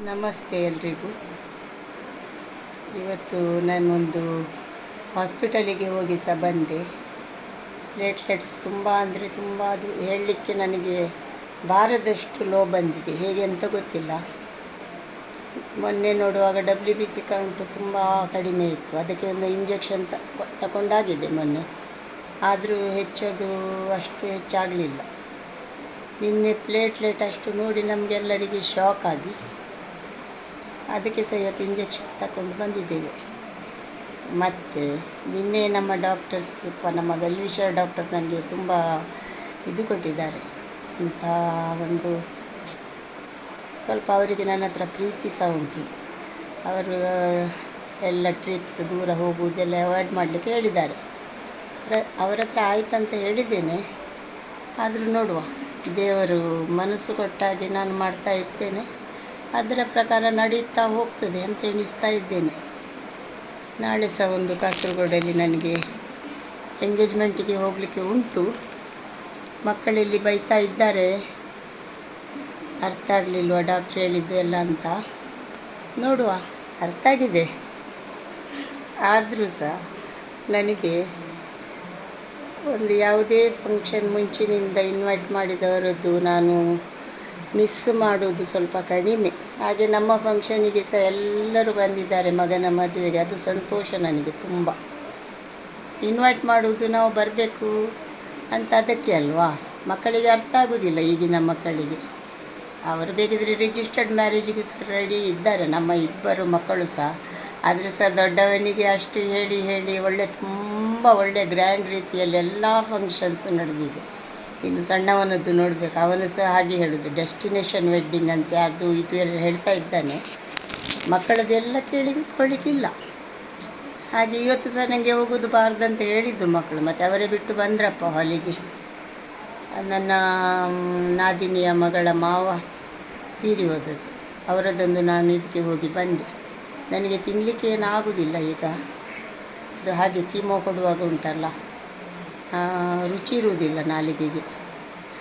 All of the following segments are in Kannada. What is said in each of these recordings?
ನಮಸ್ತೆ ಎಲ್ರಿಗೂ. ಇವತ್ತು ನಾನೊಂದು ಹಾಸ್ಪಿಟಲಿಗೆ ಹೋಗಿ ಸಹ ಬಂದೆ. ಪ್ಲೇಟ್ಲೆಟ್ಸ್ ತುಂಬ ಅಂದರೆ ತುಂಬ, ಅದು ಹೇಳಲಿಕ್ಕೆ ನನಗೆ ಬಾರದಷ್ಟು ಲೋ ಬಂದಿದೆ, ಹೇಗೆ ಅಂತ ಗೊತ್ತಿಲ್ಲ. ಮೊನ್ನೆ ನೋಡುವಾಗ WBC ಕೌಂಟು ತುಂಬ ಕಡಿಮೆ ಇತ್ತು. ಅದಕ್ಕೆ ಒಂದು ಇಂಜೆಕ್ಷನ್ ತಗೊಂಡಾಗಿದೆ ಮೊನ್ನೆ, ಆದರೂ ಹೆಚ್ಚದು ಅಷ್ಟು ಹೆಚ್ಚಾಗಲಿಲ್ಲ. ನಿನ್ನೆ ಪ್ಲೇಟ್ಲೆಟ್ ಅಷ್ಟು ನೋಡಿ ನಮಗೆಲ್ಲರಿಗೆ ಶಾಕ್ ಆಗಿ ಅದಕ್ಕೆ ಸಹ ಇವತ್ತು ಇಂಜೆಕ್ಷನ್ ತಗೊಂಡು ಬಂದಿದ್ದೇವೆ. ಮತ್ತು ನಿನ್ನೆ ನಮ್ಮ ಡಾಕ್ಟರ್ಸ್ ನಮ್ಮ ವೆಲ್ವಿಷರ್ ಡಾಕ್ಟರ್ ನನಗೆ ತುಂಬ ಇದು ಕೊಟ್ಟಿದ್ದಾರೆ ಅಂತ, ಒಂದು ಸ್ವಲ್ಪ ಅವರಿಗೆ ನನ್ನ ಹತ್ರ ಪ್ರೀತಿ ಸಹ ಉಂಟು. ಅವರು ಎಲ್ಲ ಟ್ರಿಪ್ಸ್ ದೂರ ಹೋಗುವುದೆಲ್ಲ ಅವಾಯ್ಡ್ ಮಾಡಲಿಕ್ಕೆ ಹೇಳಿದ್ದಾರೆ. ಅವರ ಹತ್ರ ಆಯ್ತಂತ ಹೇಳಿದ್ದೇನೆ, ಆದರೂ ನೋಡುವ, ದೇವರು ಮನಸ್ಸು ಕೊಟ್ಟಾಗೆ ನಾನು ಮಾಡ್ತಾ ಇರ್ತೇನೆ, ಅದರ ಪ್ರಕಾರ ನಡೀತಾ ಹೋಗ್ತದೆ ಅಂತ ಎಣಿಸ್ತಾ ಇದ್ದೇನೆ. ನಾಳೆ ಸಹ ಒಂದು ಕಾಸರಗೋಡಲ್ಲಿ ನನಗೆ ಎಂಗೇಜ್ಮೆಂಟಿಗೆ ಹೋಗಲಿಕ್ಕೆ ಉಂಟು. ಮಕ್ಕಳಲ್ಲಿ ಬೈತಾ ಇದ್ದಾರೆ, ಅರ್ಥ ಆಗಲಿಲ್ವ ಡಾಕ್ಟ್ರ್ ಹೇಳಿದ್ದು ಎಲ್ಲ ಅಂತ. ನೋಡುವ, ಅರ್ಥ ಆಗಿದೆ. ಆದರೂ ಸಹ ನನಗೆ ಒಂದು ಯಾವುದೇ ಫಂಕ್ಷನ್ ಮುಂಚಿನಿಂದ ಇನ್ವೈಟ್ ಮಾಡಿದವರದ್ದು ನಾನು ಮಿಸ್ ಮಾಡೋದು ಸ್ವಲ್ಪ ಕಡಿಮೆ. ಹಾಗೆ ನಮ್ಮ ಫಂಕ್ಷನಿಗೆ ಸಹ ಎಲ್ಲರೂ ಬಂದಿದ್ದಾರೆ ಮಗನ ಮದುವೆಗೆ, ಅದು ಸಂತೋಷ ನನಗೆ ತುಂಬ. ಇನ್ವೈಟ್ ಮಾಡುವುದು ನಾವು ಬರಬೇಕು ಅಂತ ಅದಕ್ಕೆ ಅಲ್ವಾ. ಮಕ್ಕಳಿಗೆ ಅರ್ಥ ಆಗೋದಿಲ್ಲ, ಈಗಿನ ಮಕ್ಕಳಿಗೆ. ಅವರು ಬೇಕಿದ್ರೆ ರಿಜಿಸ್ಟರ್ಡ್ ಮ್ಯಾರೇಜಿಗೆ ಸಹ ರೆಡಿ ಇದ್ದಾರೆ, ನಮ್ಮ ಇಬ್ಬರು ಮಕ್ಕಳು ಸಹ. ಆದರೂ ಸಹ ದೊಡ್ಡವನಿಗೆ ಅಷ್ಟು ಹೇಳಿ ಹೇಳಿ ತುಂಬ ಒಳ್ಳೆ ಗ್ರ್ಯಾಂಡ್ ರೀತಿಯಲ್ಲಿ ಎಲ್ಲ ಫಂಕ್ಷನ್ಸು ನಡೆದಿದೆ. ಇನ್ನು ಸಣ್ಣವನದ್ದು ನೋಡಬೇಕು, ಅವನು ಸಹ ಹಾಗೆ ಹೇಳೋದು, ಡೆಸ್ಟಿನೇಷನ್ ವೆಡ್ಡಿಂಗ್ ಅಂತೆ, ಅದು ಇದು ಎಲ್ಲ ಹೇಳ್ತಾ ಇದ್ದಾನೆ. ಮಕ್ಕಳದೆಲ್ಲ ಕೇಳಿ ಕೂತ್ಕೊಳ್ಳಿಕ್ಕಿಲ್ಲ. ಹಾಗೆ ಇವತ್ತು ಸಹ ನನಗೆ ಹೋಗೋದು ಬಾರ್ದಂತ ಹೇಳಿದ್ದು ಮಕ್ಕಳು, ಮತ್ತು ಅವರೇ ಬಿಟ್ಟು ಬಂದ್ರಪ್ಪ ಹಾಲಿಗೆ. ನನ್ನ ನಾದಿನಿಯ ಮಗಳ ಮಾವ ತೀರಿ ಹೋದದ್ದು, ಅವರದೊಂದು ನಾನು ಇದಕ್ಕೆ ಹೋಗಿ ಬಂದೆ. ನನಗೆ ತಿನ್ನಲಿಕ್ಕೆ ಏನಾಗುವುದಿಲ್ಲ ಈಗ, ಅದು ಹಾಗೆ ಕೀಮೋ ಕೊಡುವಾಗ ಉಂಟಲ್ಲ, ರುಚಿ ಇರುವುದಿಲ್ಲ ನಾಲಿಗೆಗೆ.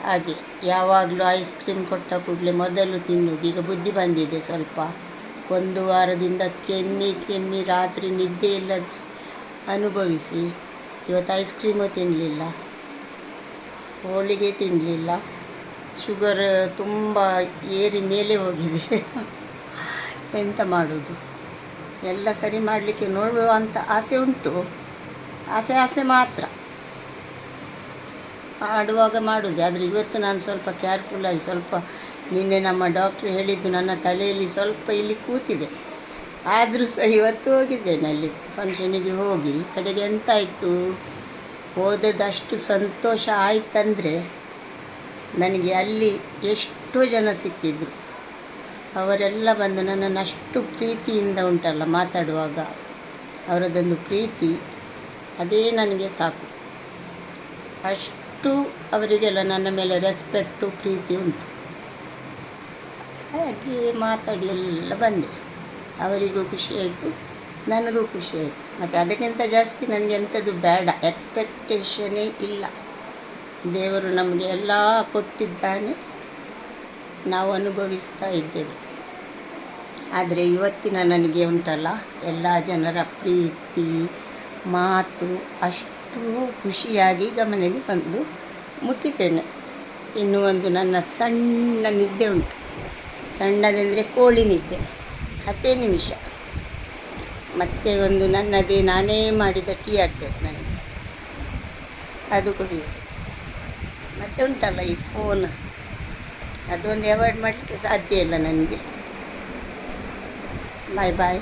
ಹಾಗೆ ಯಾವಾಗಲೂ ಐಸ್ ಕ್ರೀಮ್ ಕೊಟ್ಟ ಕೂಡಲೇ ಮೊದಲು ತಿನ್ನುವುದು. ಈಗ ಬುದ್ಧಿ ಬಂದಿದೆ ಸ್ವಲ್ಪ. ಒಂದು ವಾರದಿಂದ ಕೆಮ್ಮಿ ರಾತ್ರಿ ನಿದ್ದೆ ಇಲ್ಲದೆ ಅನುಭವಿಸಿ ಇವತ್ತು ಐಸ್ ಕ್ರೀಮು ತಿನ್ನಲಿಲ್ಲ, ಹೋಳಿಗೆ ತಿನ್ನಲಿಲ್ಲ. ಶುಗರ್ ತುಂಬ ಏರಿ ಮೇಲೆ ಹೋಗಿದೆ. ಎಂತ ಮಾಡೋದು, ಎಲ್ಲ ಸರಿ ಮಾಡಲಿಕ್ಕೆ ನೋಡುವ ಅಂತ ಆಸೆ ಉಂಟು. ಆಸೆ ಮಾತ್ರ, ಆಡುವಾಗ ಮಾಡೋದು. ಆದರೆ ಇವತ್ತು ನಾನು ಸ್ವಲ್ಪ ಕೇರ್ಫುಲ್ಲಾಗಿ, ಸ್ವಲ್ಪ ನಿನ್ನೆ ನಮ್ಮ ಡಾಕ್ಟ್ರು ಹೇಳಿದ್ದು ನನ್ನ ತಲೆಯಲ್ಲಿ ಸ್ವಲ್ಪ ಇಲ್ಲಿ ಕೂತಿದೆ. ಆದರೂ ಸಹ ಇವತ್ತು ಹೋಗಿದ್ದೇನೆ ಅಲ್ಲಿ ಫಂಕ್ಷನಿಗೆ ಹೋಗಿ. ಕಡೆಗೆ ಎಂತಾಯಿತು, ಹೋದದಷ್ಟು ಸಂತೋಷ ಆಯಿತಂದರೆ ನನಗೆ ಅಲ್ಲಿ ಎಷ್ಟೋ ಜನ ಸಿಕ್ಕಿದ್ರು. ಅವರೆಲ್ಲ ಬಂದು ನನ್ನನ್ನು ಅಷ್ಟು ಪ್ರೀತಿಯಿಂದ ಉಂಟಲ್ಲ ಮಾತಾಡುವಾಗ, ಅವರದೊಂದು ಪ್ರೀತಿ, ಅದೇ ನನಗೆ ಸಾಕು. ಅಷ್ಟು ಅವರಿಗೆಲ್ಲ ನನ್ನ ಮೇಲೆ ರೆಸ್ಪೆಕ್ಟು ಪ್ರೀತಿ ಉಂಟು. ಹಾಗೆ ಮಾತಾಡಿ ಎಲ್ಲ ಬಂದೆ. ಅವರಿಗೂ ಖುಷಿಯಾಯಿತು, ನನಗೂ ಖುಷಿಯಾಯಿತು. ಮತ್ತು ಅದಕ್ಕಿಂತ ಜಾಸ್ತಿ ನನಗೆ ಎಂಥದ್ದು ಬೇಡ, ಎಕ್ಸ್ಪೆಕ್ಟೇಷನೇ ಇಲ್ಲ. ದೇವರು ನಮಗೆ ಎಲ್ಲ ಕೊಟ್ಟಿದ್ದಾನೆ, ನಾವು ಅನುಭವಿಸ್ತಾ ಇದ್ದೇವೆ. ಆದರೆ ಇವತ್ತಿನ ನನಗೆ ಉಂಟಲ್ಲ, ಎಲ್ಲ ಜನರ ಪ್ರೀತಿ ಮಾತು ಅಷ್ಟು ಖುಷಿಯಾಗಿ ಗಮನಕ್ಕೆ ಬಂದು ಮುಟ್ಟಿದ್ದೇನೆ. ಇನ್ನೂ ಒಂದು ನನ್ನ ಸಣ್ಣ ನಿದ್ದೆ ಉಂಟು, ಸಣ್ಣದೆಂದರೆ ಕೋಳಿ ನಿದ್ದೆ, 10 ನಿಮಿಷ. ಮತ್ತು ಒಂದು ನನ್ನದೇ ನಾನೇ ಮಾಡಿದ ಟೀ ಆಗಬೇಕು ನನಗೆ, ಅದು ಕುಡಿಯೋದು. ಮತ್ತು ಉಂಟಲ್ಲ ಈ ಫೋನ್, ಅದೊಂದು ಅವಾಯ್ಡ್ ಮಾಡಲಿಕ್ಕೆ ಸಾಧ್ಯ ಇಲ್ಲ ನನಗೆ. ಬಾಯ್ ಬಾಯ್.